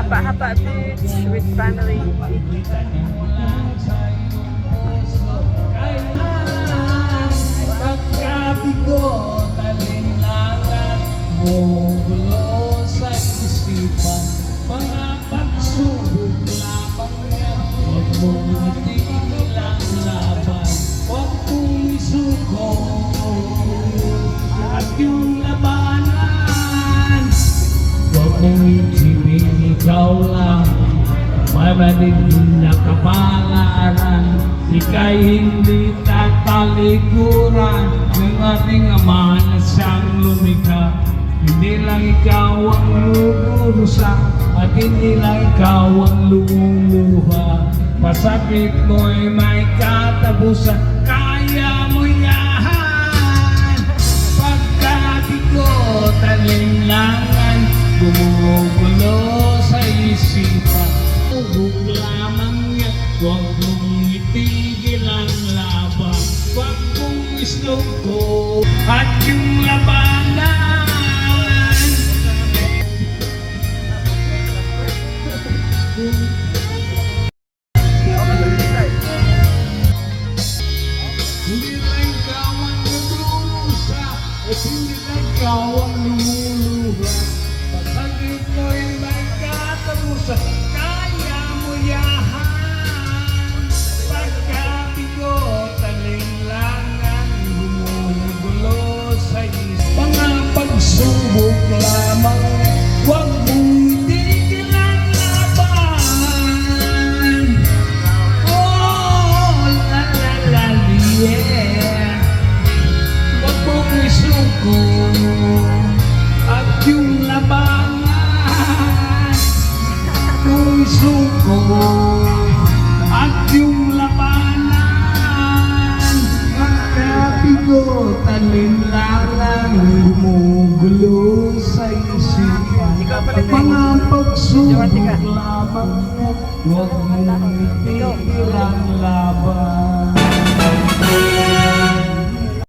Hapa Beach with family. Pagkabigo, talinlangan mo gulo sa isipan. Mga pagsubok lamang yan, huwag mong itigil ang laban. Huwag mong isuko at yung labanan. Huwag mong isipin ikaw lang, mamaligin na kapalaran. Ika'y hindi tatalikuran ng ating Ama na siyang lumikha. Hindi lang ikaw ang lulusa at hindi lang ikaw ang lumuluha. Pasakit mo'y may katapusan, kaya mo yan. Pagkabigo, talinlangan, gumugulo sa isipan. Tubog lamang yan, huwag mong itigil ang laban. Huwag mong isluko at yung labanan. Hindi lang ikaw ang naglulusa at hindi lang ikaw ang lumuluha. Pasagit mo'y may katapusan, kaya mo yahan. Pagkabigo, talinlangan, gumugulo sa isip. Mga pagsubok lamang, huwag mong itigil ang laban. Oh, la la la yeah. Huwag mong isuko at yung labanan. Kung isuko at yung labanan. Pagkabigo, talinlangan, gumugulo sa isipan. Mga pagsubok lamang, huwag mong itigil ang laban.